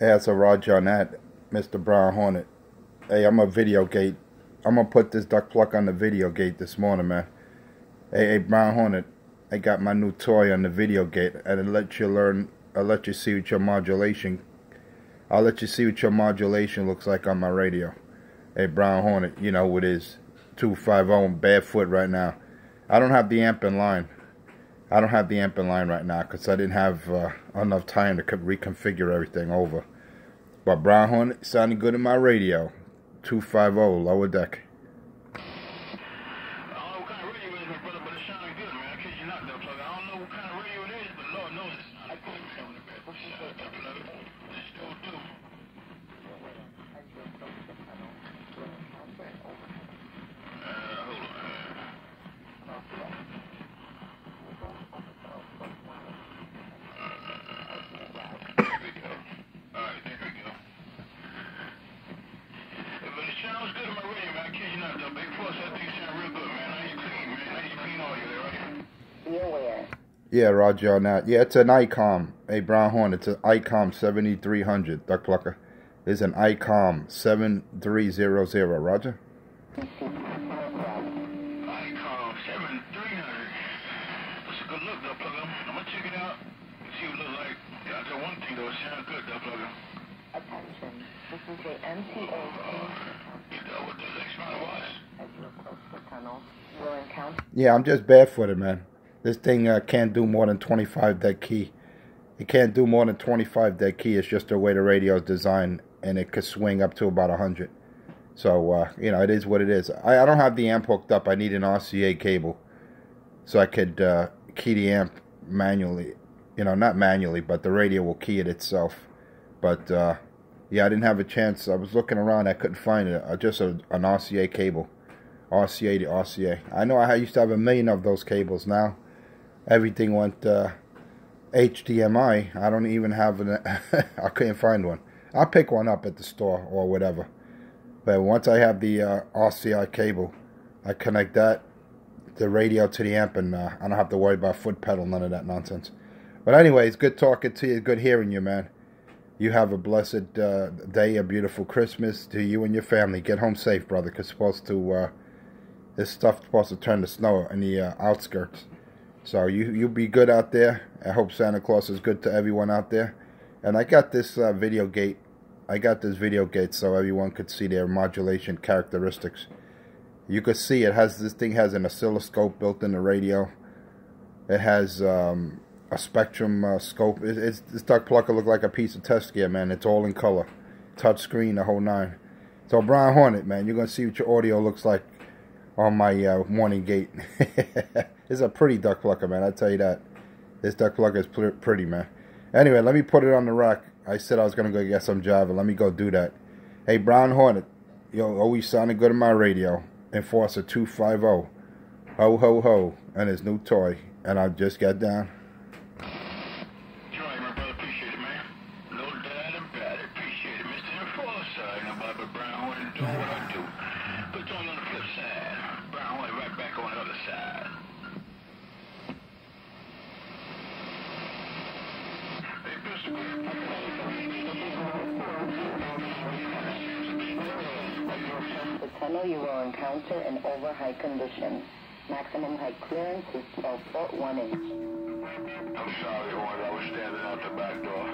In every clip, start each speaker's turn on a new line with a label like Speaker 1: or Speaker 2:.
Speaker 1: Yeah, so Roger on that, Mr. Brown Hornet. Hey, I'm a video gate. I'm gonna put this duck pluck on the video gate this morning, man. Hey, Brown Hornet, I got my new toy on the video gate, and it lets you learn. I'll let you see what your modulation. I'll let you see what your modulation looks like on my radio. Hey, Brown Hornet, you know, with his 250 barefoot right now. I don't have the amp in line. I don't have the amp in line right now because I didn't have enough time to reconfigure everything over. But Brown Hornet sounded good in my radio. 250 lower deck. Yeah, Roger on that. Yeah, it's an ICOM. Hey, Brown Hornet, it's an ICOM 7300, duck plucker. It's an ICOM 7300, Roger.
Speaker 2: ICOM 7300. That's a good look, duck plucker. I'm going to check it out and see what it looks like. Yeah, I tell one thing, though, it sounds good, duck plucker.
Speaker 3: Attention, this is the MTA.
Speaker 2: You know what the next round was?
Speaker 3: As you approach the tunnel, you will encounter...
Speaker 1: Yeah, I'm just barefooted, man. This thing can't do more than 25 dead key. It can't do more than 25 dead key. It's just the way the radio is designed, and it could swing up to about 100. So, you know, it is what it is. I don't have the amp hooked up. I need an RCA cable so I could key the amp manually. You know, not manually, but the radio will key it itself. But, yeah, I didn't have a chance. I was looking around. I couldn't find it. Just an RCA cable. RCA to RCA. I know I used to have 1 million of those cables. Now everything went HDMI. I don't even have an... I couldn't find one. I'll pick one up at the store or whatever. But once I have the RCA cable, I connect that, the radio to the amp, and I don't have to worry about foot pedal, none of that nonsense. But anyways, good talking to you, good hearing you, man. You have a blessed day, a beautiful Christmas to you and your family. Get home safe, brother, because this stuff's supposed to turn to snow in the outskirts. So you be good out there. I hope Santa Claus is good to everyone out there. And I got this video gate. I got this video gate so everyone could see their modulation characteristics. You could see this thing has an oscilloscope built in the radio. It has a spectrum scope. This duck plucker look like a piece of test gear, man. It's all in color. Touch screen, the whole nine. So Brown Hornet, man, you're going to see what your audio looks like on my morning gate. It's a pretty duck plucker, man. I tell you that. This duck plucker is pretty, man. Anyway, let me put it on the rack. I said I was going to go get some Java. Let me go do that. Hey, Brown Hornet. Yo, always sounded good in my radio. Enforcer 250. Ho, ho, ho. And his new toy. And I just got down.
Speaker 2: Try, my brother. Appreciate it, man. No doubt about it. Appreciate it, Mr. Enforcer. Nobody but Brown Hornet doing what I do. But on the flip side. Brown Hornet right back on the other side. Hey, Mr.
Speaker 3: The tunnel, you will encounter an over-high condition. Maximum height clearance is 12 foot 1 inch.
Speaker 2: I'm sorry, Hornet. I was standing out the back door.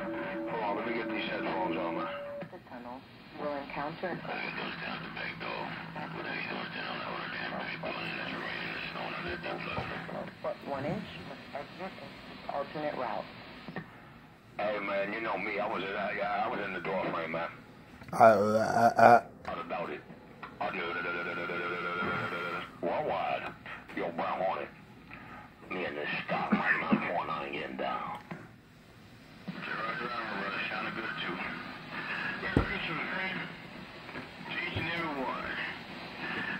Speaker 2: Hold on, let me get these headphones on, man.
Speaker 3: The tunnel will encounter an...
Speaker 2: I think it goes down the back door. But then he goes down over the damn people and it's raining and snowing on that damn floor.
Speaker 3: 12 foot 1 inch with exit into alternate route.
Speaker 2: Hey, man, you know me. I was in the door frame, man.
Speaker 1: I
Speaker 2: About it. Worldwide. Yo, Brown Hornet. Me and this stop right around 49 getting down. Roger, brother. Sounded good, too. Merry Christmas, man. To each and every one.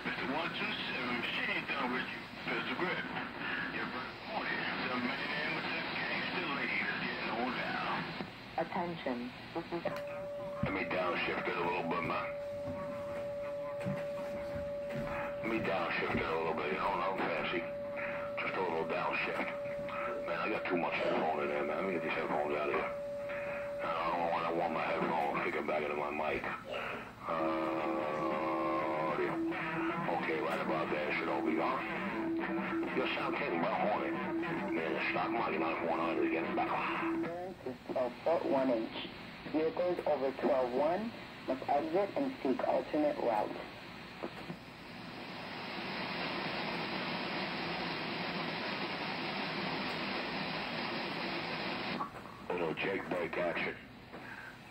Speaker 2: Mr. 127, she ain't done with you. Mr. Grip. Your Brown Hornet. The man with the gangster lead is getting on down.
Speaker 3: Attention, this is...
Speaker 2: Let me downshift it a little bit, man. Let me downshift it a little bit. You know, nothing fancy. Just a little downshift. Man, I got too much headphone in there, man. Let me get these headphones out of here. my mic. Okay, right about there, it should all be gone. Your sound came about Hornet. Man, the stock market 949 is getting better.
Speaker 3: Clearance is 12 foot 1 inch. Vehicles over 12-1 must exit and seek alternate route.
Speaker 2: Little Jake break action.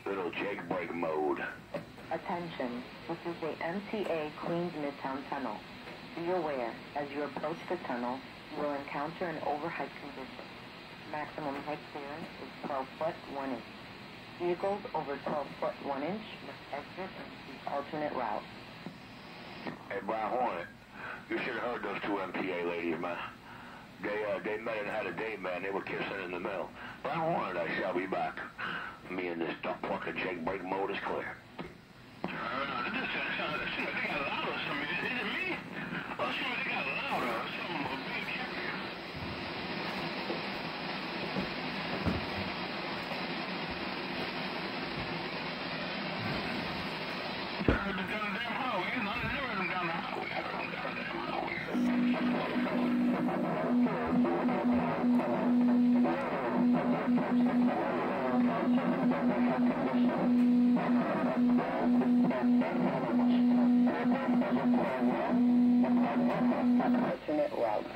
Speaker 2: Little Jake break mode.
Speaker 3: Attention, this is the MTA Queens Midtown Tunnel. Be aware, as you approach the tunnel, you will encounter an overheight condition. Maximum height clearance is 12 foot 1 inch. Vehicles over 12 foot 1 inch must exit and seek alternate route.
Speaker 2: Hey, Brian Hornet, you should have heard those two MTA ladies, man. They met and had a date, man. They were kissing in the middle. Brian Hornet, I shall be back. Me and this duck plucker Jake break mode is clear. They got louder or something. Is it me? Oh, they got louder or something. A big carrier. I heard them down the damn highway. I never heard them down the highway. I heard them down the damn highway.
Speaker 3: Alternate route.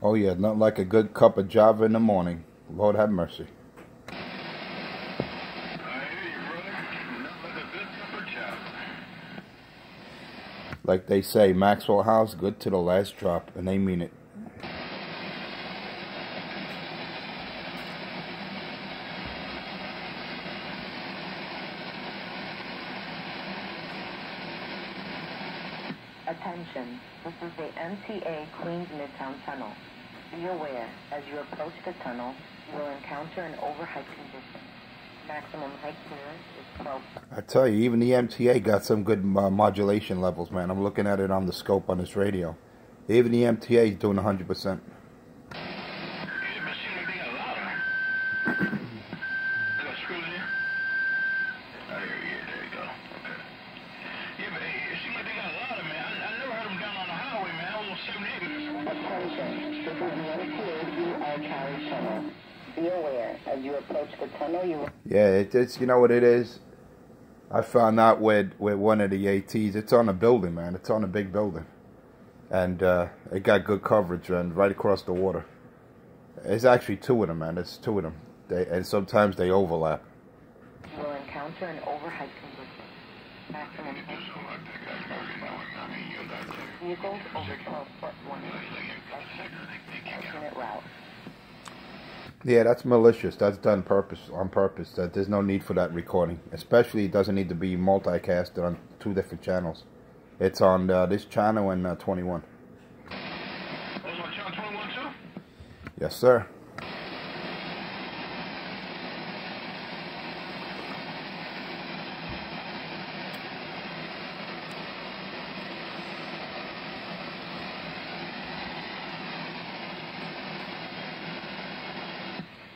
Speaker 1: Oh yeah, nothing like a good cup of Java in the morning. Lord have mercy.
Speaker 2: I hear you, brother. Nothing like a good cup of Java.
Speaker 1: Like they say, Maxwell House, good to the last drop, and they mean it.
Speaker 3: Attention, this is the MTA Queens Midtown Tunnel. Be aware, as you approach the tunnel, you will encounter an overheight condition. Maximum height clearance is 12.
Speaker 1: I tell you, even the MTA got some good modulation levels, man. I'm looking at it on the scope on this radio. Even the MTA is doing 100%.
Speaker 2: Yeah, but seem like they got louder. They got screws in here? Oh, yeah, there you go. Okay. Yeah, but hey, it seems like they got louder, man. I never heard them down on the highway, man. I was on 78 minutes.
Speaker 3: Attention, this is the MTA Cali Tunnel. Be aware, as you approach the tunnel, you will...
Speaker 1: Yeah, it's you know what it is? I found out with one of the ATs. It's on a building, man. It's on a big building. And it got good coverage and right across the water. It's actually two of them, man. It's two of them. And sometimes they overlap.
Speaker 3: You will encounter an overheight condition. Maximum height vehicles over 12 foot 1 inch. Alternate route.
Speaker 1: Yeah, that's malicious. That's done on purpose. That there's no need for that recording. Especially, it doesn't need to be multicasted on two different channels. It's on this channel and 21.
Speaker 2: Oh, it's on channel 21 too?
Speaker 1: Yes, sir.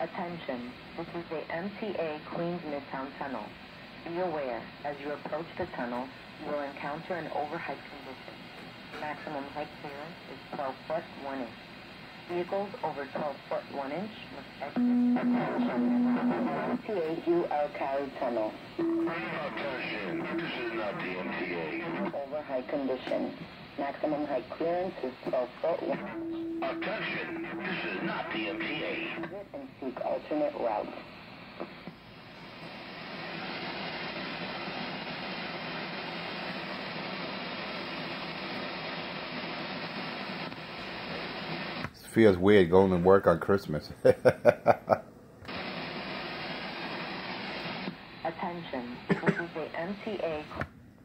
Speaker 3: Attention, this is the MTA Queens Midtown Tunnel. Be aware, as you approach the tunnel, you will encounter an overheight condition. Maximum height clearance is 12 foot 1 inch. Vehicles over 12 foot 1 inch must exit. MTA UL Cali Tunnel.
Speaker 2: Attention, this is not the MTA.
Speaker 3: Overheight condition. Maximum height clearance is 12 foot 1 inch.
Speaker 2: Attention, this is not the MTA.
Speaker 3: Exit and seek alternate route.
Speaker 1: It feels weird going to work on Christmas.
Speaker 3: Attention, this is the MTA.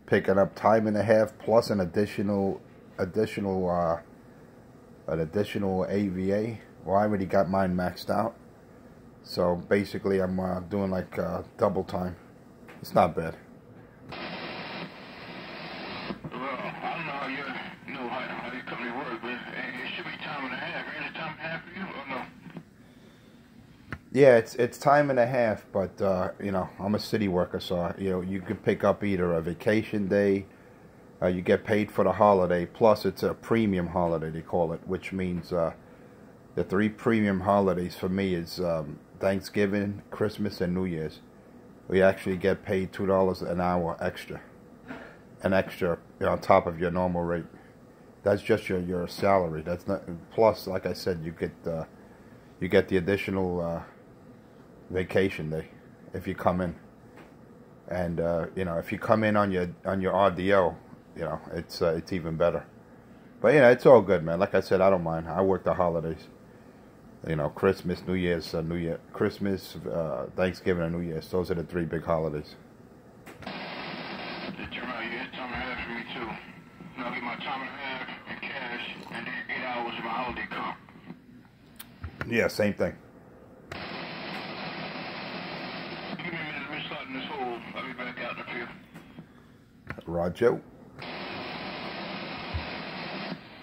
Speaker 1: Picking up time and a half plus an additional AVA. Well, I already got mine maxed out. So basically, I'm doing like double time. It's not bad.
Speaker 2: Well, I don't know how your company works, but it should be time and a half. Ain't it time and a half for you or no?
Speaker 1: Yeah, it's time and a half, but you know, I'm a city worker, so you know, you could pick up either a vacation day, you get paid for the holiday, plus it's a premium holiday, they call it, which means the 3 premium holidays for me is Thanksgiving, Christmas, and New Year's. We actually get paid $2 an hour extra, an extra, you know, on top of your normal rate. That's just your salary. That's not, plus, like I said, you get the additional vacation day if you come in, and you know, if you come in on your RDO, you know, it's even better. But you know, it's all good, man. Like I said, I don't mind. I work the holidays. You know, Christmas, New Year's, Christmas, Thanksgiving, and New Year's. Those are the 3 big holidays.
Speaker 2: Did you right? You had time and a half for me too. I'll get my time and a half in cash, and then 8 hours of my holiday comp.
Speaker 1: Yeah, same thing.
Speaker 2: Give me a minute. Let me slide in this hole. I'll be back out in a few.
Speaker 1: Roger.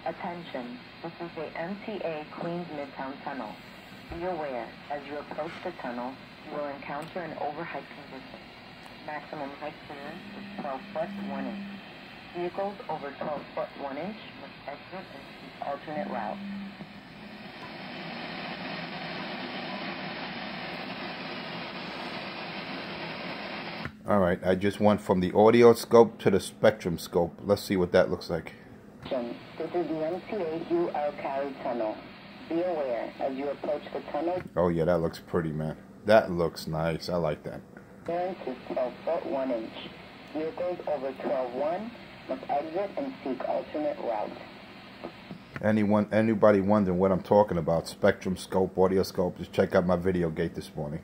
Speaker 3: Attention, this is the MTA Queens Midtown Tunnel. Be aware, as you approach the tunnel, you will encounter an overheight condition. Maximum height clearance is 12 foot 1 inch. Vehicles over 12 foot 1 inch must exit and seek alternate routes.
Speaker 1: Alright, I just went from the audio scope to the spectrum scope. Let's see what that looks like.
Speaker 3: This is the MTA UL Cali Tunnel. Be aware, as you approach the tunnel...
Speaker 1: Oh yeah, that looks pretty, man. That looks nice. I like that.
Speaker 3: Clearance is 12 foot 1 inch. Vehicles over 12.1 must exit and seek alternate routes.
Speaker 1: Anybody wondering what I'm talking about, spectrum scope, audio scope, just check out my video gate this morning.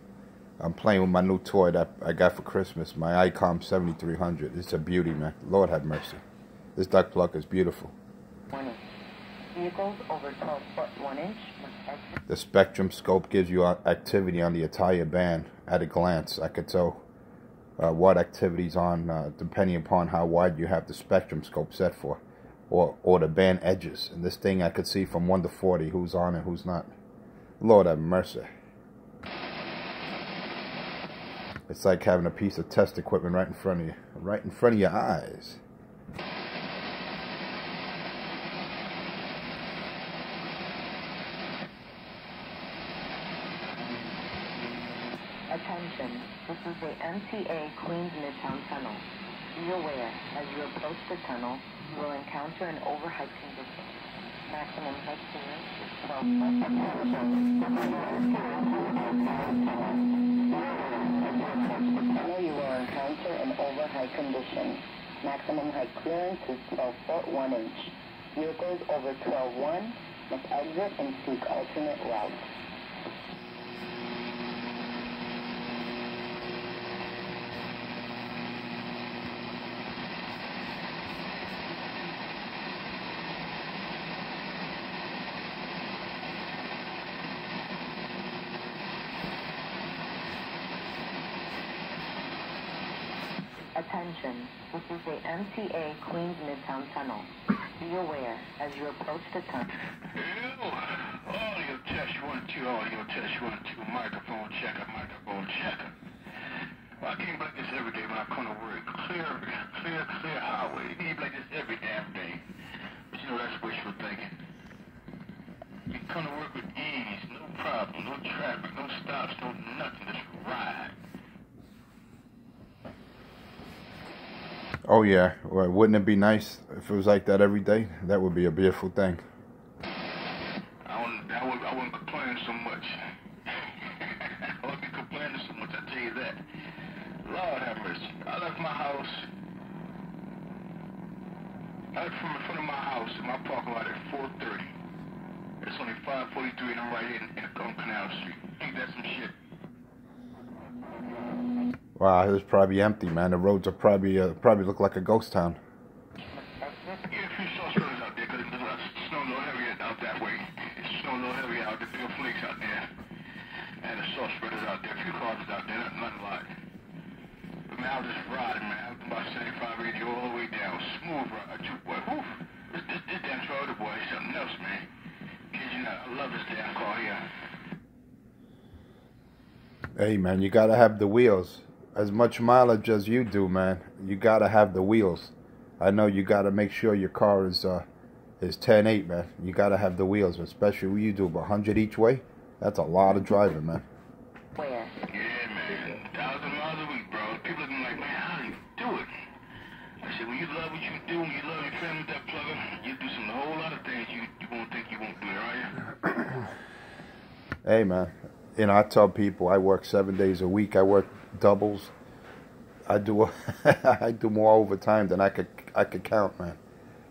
Speaker 1: I'm playing with my new toy that I got for Christmas, my ICOM 7300. It's a beauty, man. Lord have mercy. This duck pluck is beautiful.
Speaker 3: Vehicles over 12 foot 1 inch must exit.
Speaker 1: The spectrum scope gives you activity on the entire band at a glance. I could tell what activity's on depending upon how wide you have the spectrum scope set for, or the band edges. And this thing I could see from 1 to 40 who's on and who's not. Lord have mercy. It's like having a piece of test equipment right in front of you, right in front of your eyes.
Speaker 3: Attention, this is the MTA Queens Midtown Tunnel. Be aware, as you approach the tunnel, you will encounter an overheight condition. Maximum height clearance is 12 foot. You will encounter an overheight condition. Maximum height clearance is 12 foot 1 inch. Vehicles over 12.1 must exit and seek alternate routes. Attention, this is the MTA Queens Midtown Tunnel. Be aware, as you approach the tunnel.
Speaker 2: Audio test 1, 2, audio test 1, 2, microphone checker, microphone checker. Well, I came like this every day when I come to work. Clear highway. You like this every damn day. But you know, that's wishful thinking. You come to work with ease, no problem, no traffic, no stops, no nothing, just ride.
Speaker 1: Oh yeah, well, wouldn't it be nice if it was like that every day? That would be a beautiful thing.
Speaker 2: I wouldn't complain so much. I wouldn't be complaining so much, I tell you that. Lord have mercy. I left my house. I left from in front of my house in my parking lot at 4:30. It's only 5:43 and I'm right here on Canal Street. Ain't that some shit?
Speaker 1: Wow, it was probably empty, man. The roads are probably look like a ghost town.
Speaker 2: Yeah, a few saw spreaders out there because it's snowing a little heavy out that way. It's snowing a little heavy out there, big flakes out there. And the saw spreaders out there, a few cars out there, not a lot. But man, I was just riding, man. I was about 75, 80 all the way down. Smooth ride, too, boy. Whew. This damn Toyota, boy, is something else, man. Kid you not, I love this damn car here.
Speaker 1: Hey, man, you gotta have the wheels. As much mileage as you do, man, you gotta have the wheels. I know you gotta make sure your car is 10.8, man. You gotta have the wheels, especially when you do 100 each way. That's a lot of driving, man.
Speaker 3: Where?
Speaker 2: Yeah, man. 1,000 miles a week, bro. People looking like, man, how do you do it? I said, when you love what you do, when you love your family with that plugger, you do some a whole lot of things you won't think you won't do, right?
Speaker 1: Hey, man. You know, I tell people I work 7 days a week. I work doubles. I do I do more overtime than I could count, man.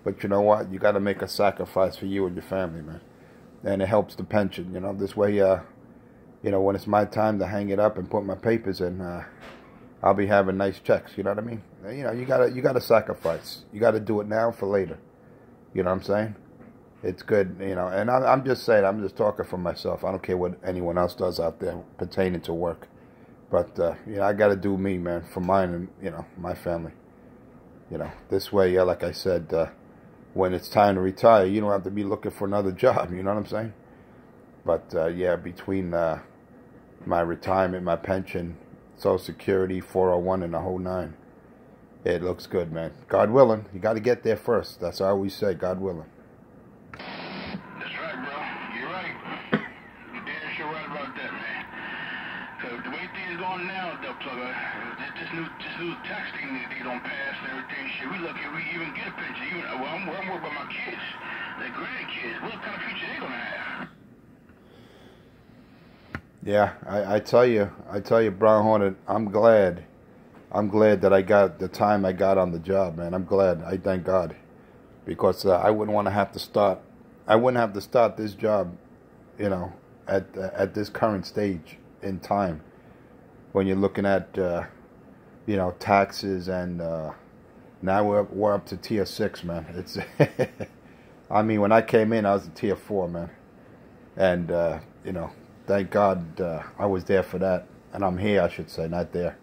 Speaker 1: But you know what? You got to make a sacrifice for you and your family, man. And it helps the pension. You know, this way, you know, when it's my time to hang it up and put my papers in, I'll be having nice checks. You know what I mean? You know, you gotta sacrifice. You got to do it now for later. You know what I'm saying? It's good, you know, and I'm just saying, I'm just talking for myself. I don't care what anyone else does out there pertaining to work. But, you know, I got to do me, man, for mine and, you know, my family. You know, this way, like I said, when it's time to retire, you don't have to be looking for another job, you know what I'm saying? But, yeah, between my retirement, my pension, Social Security, 401, and the whole nine, it looks good, man. God willing, you got to get there first. That's what I always say, God willing.
Speaker 2: That's right, bro. You're right. You're damn sure right about that, man. Because the way things going now, the plugger, this new tax thing that they don't pass and everything, shit, we lucky we even get a pension. Well, I'm worried about my kids, their grandkids. What kind of future they gonna have?
Speaker 1: Yeah, I tell you, Brown Hornet, I'm glad that I got the time I got on the job, man. I'm glad. I thank God, because I wouldn't want to have to start. I wouldn't have to start this job, you know, at this current stage in time, when you're looking at, you know, taxes and now we're up to tier 6, man. It's, I mean, when I came in, I was at tier 4, man, and you know, thank God I was there for that, and I'm here, I should say, not there.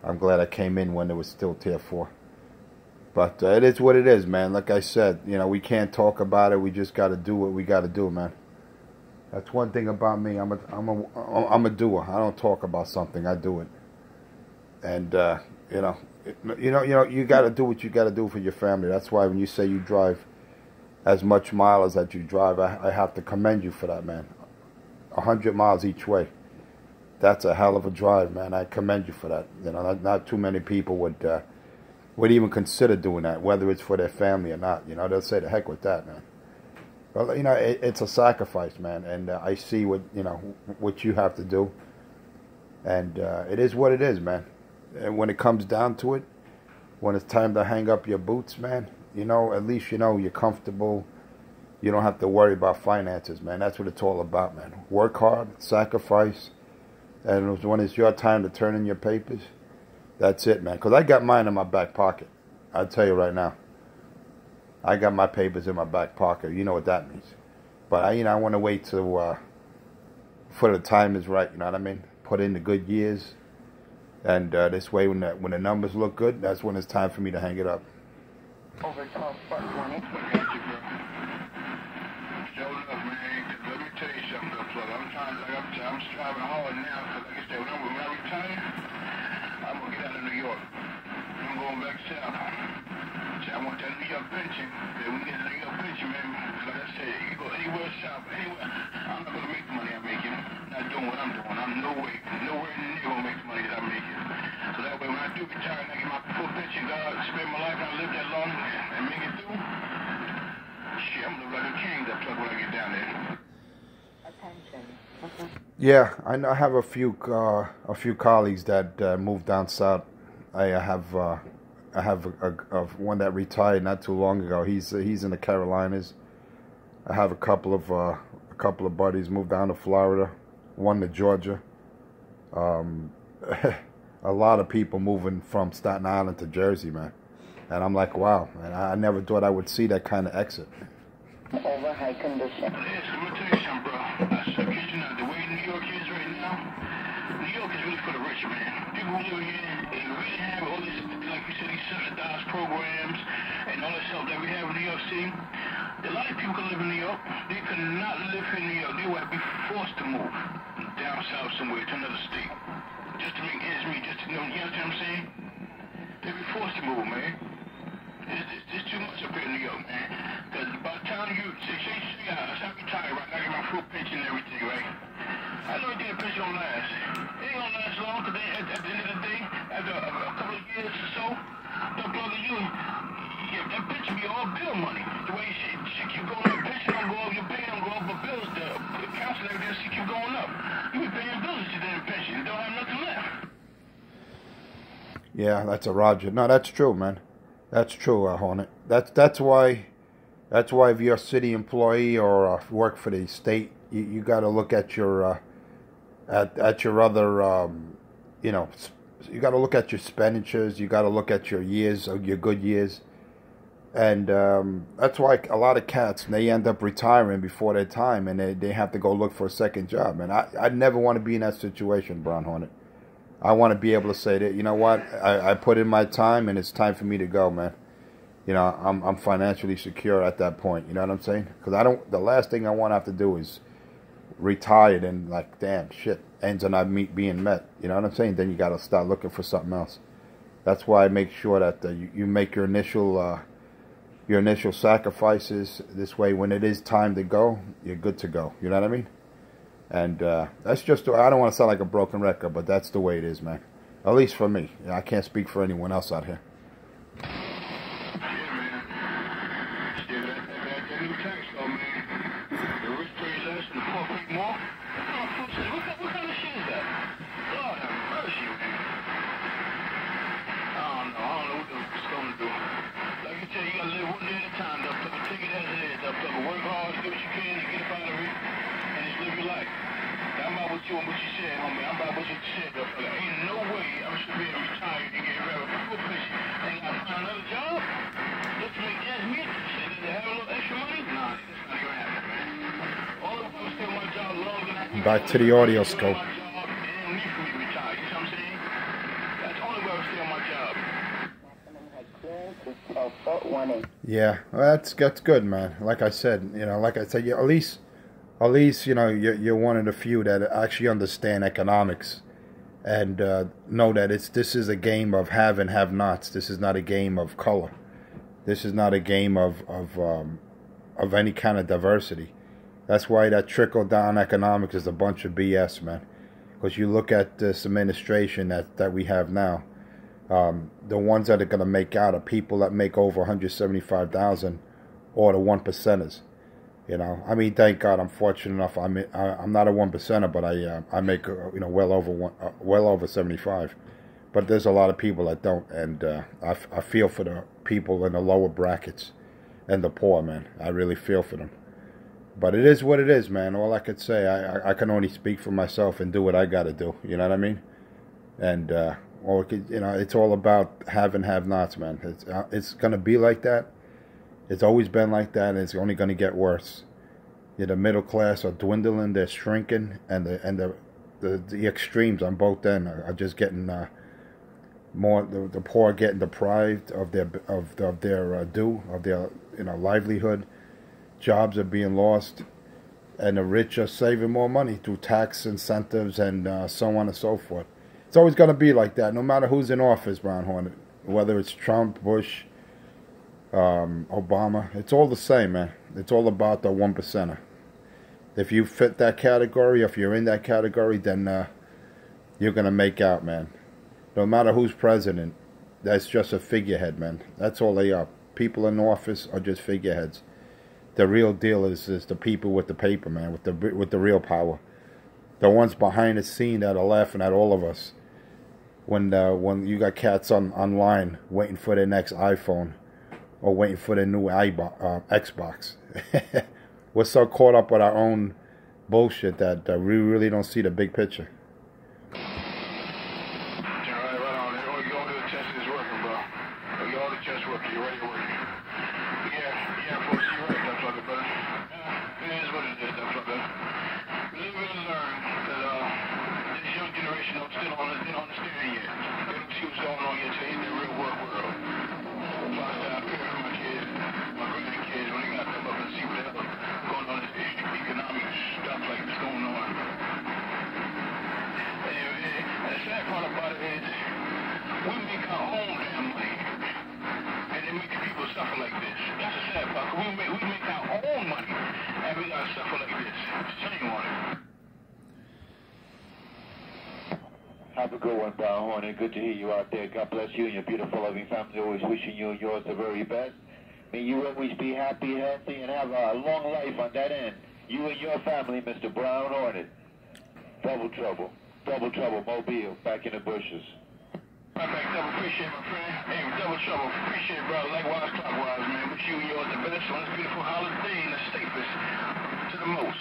Speaker 1: I'm glad I came in when it was still tier 4. But it is what it is, man. Like I said, you know, we can't talk about it. We just got to do what we got to do, man. That's one thing about me. I'm a doer. I don't talk about something. I do it. And you got to do what you got to do for your family. That's why when you say you drive as much miles that you drive, I have to commend you for that, man. 100 miles each way. That's a hell of a drive, man. I commend you for that. You know, not too many people would even consider doing that, whether it's for their family or not. You know, they'll say, the heck with that, man. Well, you know, it's a sacrifice, man, and I see what you have to do, and it is what it is, man. And when it comes down to it, when it's time to hang up your boots, man, you know, at least you know you're comfortable. You don't have to worry about finances, man. That's what it's all about, man. Work hard, sacrifice, and when it's your time to turn in your papers, that's it, man. Because I got mine in my back pocket. I'll tell you right now. I got my papers in my back pocket. You know what that means. But I want to wait till for the time is right. You know what I mean? Put in the good years, and this way, when the numbers look good, that's when it's time for me to hang it up.
Speaker 3: Over 12 foot 1 inch.
Speaker 2: Let me tell you something, though, plug. I'm striving hard now, because like I said, when I retire, I'm gonna get out of New York. I'm going back south. See, I want that New York pension. Then when we get the New York pension, man, like I said, you go anywhere south, anywhere. I'm not gonna make the money I'm making. Not doing what I'm doing. I'm nowhere near gonna make the money that I'm making. So that way, when I do retire and I get my full pension, God, spend my life and I live that long and make it through. Shit, I'm gonna look like a king, that plug, when I get down there.
Speaker 3: Attention.
Speaker 1: Yeah, I know. I have a few colleagues that moved down south. I have one that retired not too long ago. He's in the Carolinas. I have a couple of buddies moved down to Florida, one to Georgia. A lot of people moving from Staten Island to Jersey, man. And I'm like, wow, man, I never thought I would see that kind of exit.
Speaker 3: Over high condition.
Speaker 2: Yes, I'm gonna tell you something, bro. The way New York is right now, New York is really for the rich, man. People who live here, they really have all this, like you said, these subsidized programs and all this stuff that we have in New York City. A lot of people can live in New York. They could not live in New York. They would be forced to move. down south somewhere to another state. Just to make ends meet, just to know, you understand what I'm saying? They be forced to move, man. It's too much up here in New York, man. Because by the time you, say, I'm retired, right? I get my full pension and everything, right? I know you think a pension don't last. It ain't gonna last long, because at the end of the day, after a couple of years or so, they'll plug you. Yeah, that pension be all bill money. The way she keep going up, pension don't go up, your pay don't go up, but bills, the council and everything, she keep going up. You be paying bills that you did in pension. You don't have nothing left.
Speaker 1: Yeah, that's a Roger. No, that's true, man. That's true, Hornet. That's why if you're a city employee or work for the state, you got to look at your at your other you know, you got to look at your expenditures. You got to look at your years, your good years, and that's why a lot of cats, they end up retiring before their time, and they have to go look for a second job. And I never want to be in that situation, Brown Hornet. I want to be able to say that, you know what, I put in my time and it's time for me to go, man. You know, I'm financially secure at that point. You know what I'm saying? Because the last thing I want to have to do is retire and like, damn, shit, ends are not being met. You know what I'm saying? Then you got to start looking for something else. That's why I make sure that you make your initial sacrifices. This way, when it is time to go, you're good to go. You know what I mean? And that's just, I don't want to sound like a broken record, but that's the way it is, man. At least for me. I can't speak for anyone else out here.
Speaker 2: Yeah, man. Yeah, that new tax law, man. The rich pays less and the poor pay more. What kind of shit is that? Lord have mercy, man. I don't know what it's going to do. Like you said, you got to live one day at a time. Take it as it is. Work hard, do what you can, you get up out of it. Live your life. I'm about what you said, homie. I'm about what you said, though, fella. Ain't no way I should be able to retire and get rid of a full pension. Ain't got to find another job just to make ends meet. Shit, to have a little extra money? Nah, that's not gonna happen, man. All of us stay on my job longer than I can.
Speaker 1: Back to the audio scope.
Speaker 2: It ain't need for me to retire. You know what I'm saying? That's the only way I stay on my job.
Speaker 1: Yeah, well, that's good, man. Like I said, yeah, at least, you know, you're one of the few that actually understand economics and know that this is a game of have and have-nots. This is not a game of color. This is not a game of any kind of diversity. That's why that trickle-down economics is a bunch of BS, man. Because you look at this administration that we have now, the ones that are going to make out are people that make over $175,000 or the 1%ers. You know, I mean, thank God I'm fortunate enough. I'm not a 1%er, but I make well over 75. But there's a lot of people that don't, and I feel for the people in the lower brackets and the poor, man. I really feel for them. But it is what it is, man. All I could say, I can only speak for myself and do what I got to do. You know what I mean? And it's all about have and have-nots, man. It's gonna be like that. It's always been like that, and it's only going to get worse. The middle class are dwindling, they're shrinking, and the extremes on both ends are just getting more. The poor are getting deprived of their livelihood. Jobs are being lost, and the rich are saving more money through tax incentives and so on and so forth. It's always going to be like that, no matter who's in office, Brown Hornet. Whether it's Trump, Bush, Obama, it's all the same, man. It's all about the 1%er. If you fit that category, if you're in that category, then you're gonna make out, man. No matter who's president, that's just a figurehead, man. That's all they are. People in office are just figureheads. The real deal is the people with the paper, man, with the real power. The ones behind the scene that are laughing at all of us when you got cats online waiting for their next iPhone. Or waiting for the new Xbox. We're so caught up with our own bullshit that we really don't see the big picture.
Speaker 2: Right on. All the test is working, bro. All the test working. You ready to work? Yeah, folks, you're right, that fucker, brother. It is what it is, that fucker. Live and learn that this young generation still don't understand yet. They don't see what's going on yet today in the real world. Up and see what else going on in economic stuff like this going on. Have a good one, Brown Hornet. Good to hear you out there. God bless you and your beautiful, loving family. Always wishing you and yours the very best. May you always be happy, healthy, and have a long life on that end. You and your family, Mr. Brown Hornet. Double trouble, Mobile, back in the bushes.
Speaker 4: Right back, double appreciate my friend. Hey, double trouble, appreciate it, brother. Likewise, clockwise, man. Wish you and yours the best on this beautiful holiday and the safest to the most.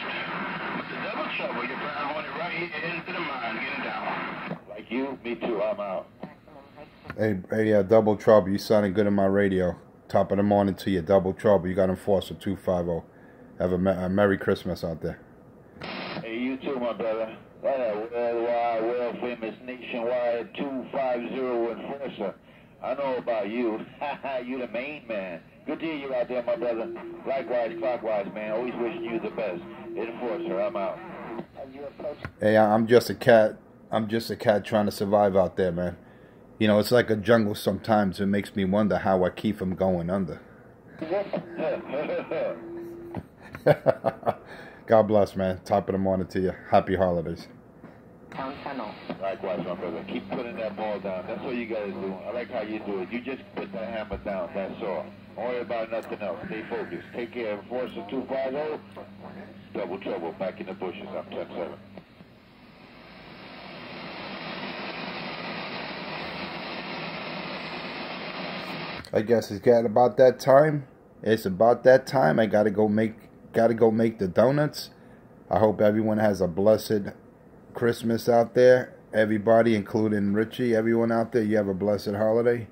Speaker 4: But the double trouble, you're Brown Hornet right here into the mind, getting down.
Speaker 2: Like you, me too, I'm out.
Speaker 1: Hey, Double Trouble, you sounding good on my radio. Top of the morning to you, Double Trouble. You got Enforcer 250. Have a Merry Christmas out there.
Speaker 2: Hey, you too, my brother. Worldwide, world famous, nationwide 250 Enforcer. I know about you. You the main man. Good to hear you out there, my brother. Likewise, clockwise, man. Always wishing you the best. Enforcer, I'm out.
Speaker 1: Hey, I'm just a cat. I'm just a cat trying to survive out there, man. You know, it's like a jungle sometimes. It makes me wonder how I keep from going under. God bless, man. Top of the morning to you. Happy holidays.
Speaker 2: Likewise, my brother. Keep putting that ball down. That's all you got to do. I like how you do it. You just put that hammer down. That's all. Don't worry about nothing else. Stay focused. Take care. Enforcer 250. Double trouble. Back in the bushes. I'm 10-7.
Speaker 1: I guess it's getting about that time. It's about that time. I gotta go make the donuts. I hope everyone has a blessed Christmas out there. Everybody, including Richie, everyone out there, you have a blessed holiday.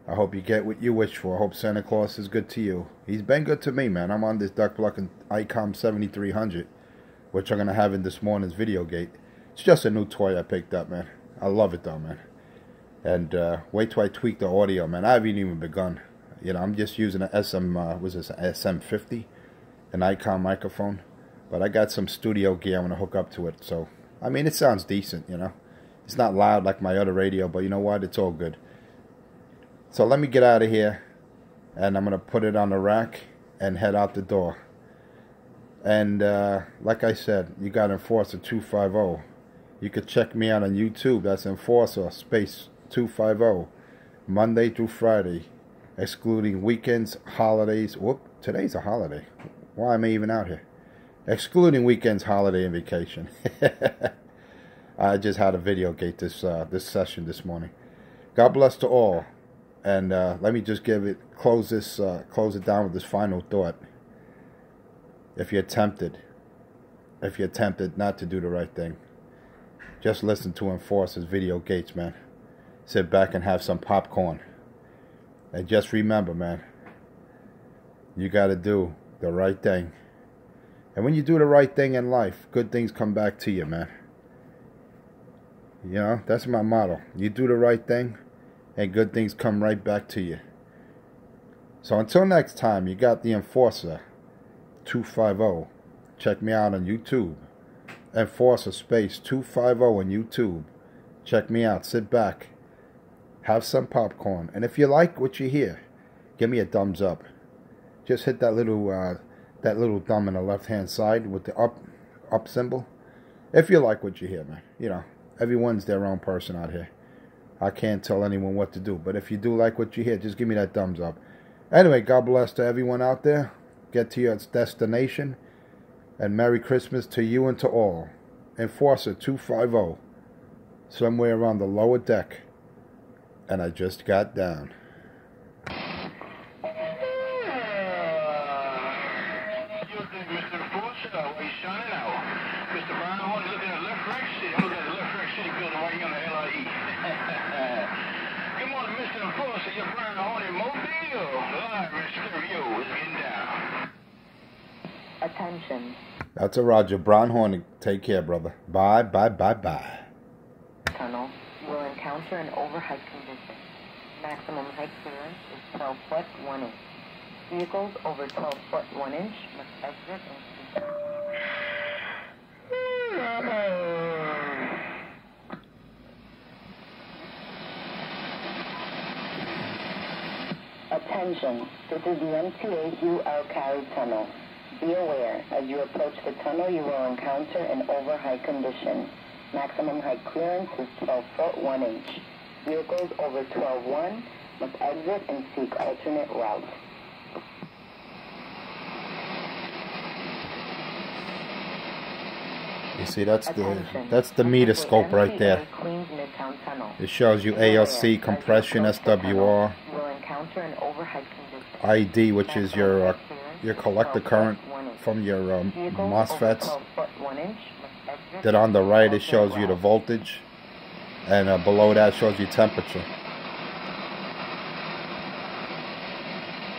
Speaker 1: I hope you get what you wish for. I hope Santa Claus is good to you. He's been good to me, man. I'm on this duck plucking ICOM 7300, which I'm gonna have in this morning's video gate. It's just a new toy I picked up, man. I love it though, man. And wait till I tweak the audio, man. I haven't even begun. You know, I'm just using an SM50, an ICOM microphone. But I got some studio gear I'm going to hook up to it. So, I mean, it sounds decent, you know. It's not loud like my other radio, but you know what? It's all good. So let me get out of here. And I'm going to put it on the rack and head out the door. And like I said, you got Enforcer 250. You could check me out on YouTube. That's Enforcer space 250, Monday through Friday, excluding weekends, holidays. Whoop, today's a holiday. Why am I even out here? Excluding weekends, holiday, and vacation. I just had a video gate this session this morning. God bless to all, and let me just close it down with this final thought. If you're tempted not to do the right thing, just listen to Enforcer's video gates, man. Sit back and have some popcorn. And just remember, man, you got to do the right thing. And when you do the right thing in life, good things come back to you, man. You know, that's my motto. You do the right thing, and good things come right back to you. So until next time, you got the Enforcer 250. Check me out on YouTube. Enforcer space 250 on YouTube. Check me out. Sit back. Have some popcorn. And if you like what you hear, give me a thumbs up. Just hit that little thumb on the left-hand side with the up symbol. If you like what you hear, man. You know, everyone's their own person out here. I can't tell anyone what to do. But if you do like what you hear, just give me that thumbs up. Anyway, God bless to everyone out there. Get to your destination. And Merry Christmas to you and to all. Enforcer 250. Somewhere around the lower deck. And I just got down.
Speaker 4: You think Mr. Enforcer, why you shining out? Mr. Brown Hornet looking at left rack city. I'm looking at the left rack city building right here on the LIE. Good morning, Mr. Enforcer. You're Brown Hornet Mobile. Live in stereo is getting down.
Speaker 3: Attention.
Speaker 1: That's a Roger. Brown Hornet. Take care, brother. Bye, bye, bye, bye.
Speaker 3: Tunnel will encounter an overheight condition. Maximum height clearance is 12 foot 1 inch. Vehicles over 12 foot 1 inch must exit and Attention, this is the MTA Hugh L. Carey Tunnel. Be aware, as you approach the tunnel, you will encounter an overheight condition. Maximum height clearance is 12 foot 1 inch. Vehicles over 12.1 must exit and seek alternate routes.
Speaker 1: You see, that's the meter scope right there. It shows you ALC, compression, SWR, ID, which is your collector current from your MOSFETs. Then on the right, it shows you the voltage, and below that shows you temperature.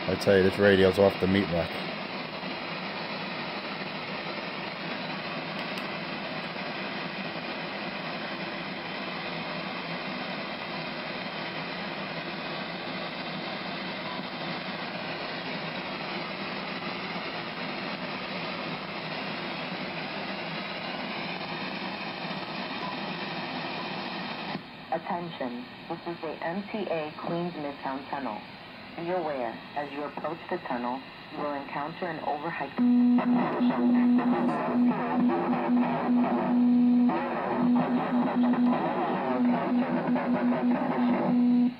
Speaker 1: I tell you, this radio's off the meat rack.
Speaker 3: Attention, this is the MTA Queens Midtown Tunnel. Be aware, as you approach the tunnel, you will encounter an overhead.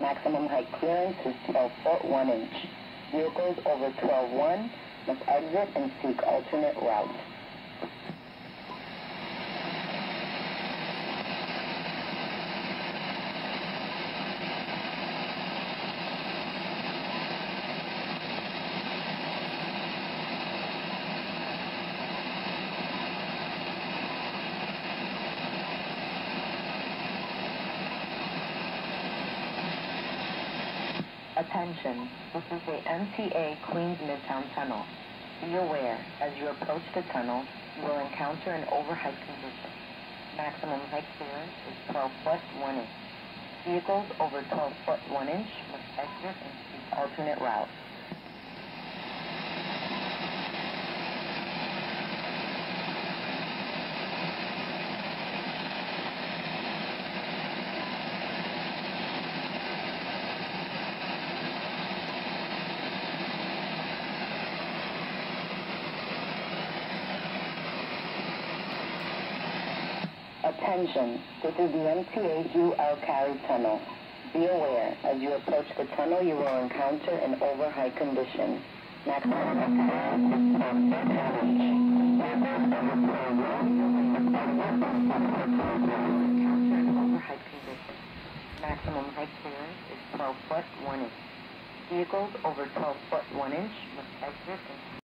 Speaker 3: Maximum height clearance is 12 foot 1 inch. Vehicles over 12.1 must exit and seek alternate routes. Attention, this is the MTA Queens Midtown Tunnel. Be aware, as you approach the tunnel, you will encounter an overhead condition. Maximum height clearance is 12 foot 1 inch. Vehicles over 12 foot 1 inch must exit and seek alternate routes. Attention, this is the MTA UL Carry Tunnel. Be aware, as you approach the tunnel, you will encounter an overhigh condition. Maximum height clearance is 12 foot 1 inch. Vehicles over 12 foot 1 inch must exit and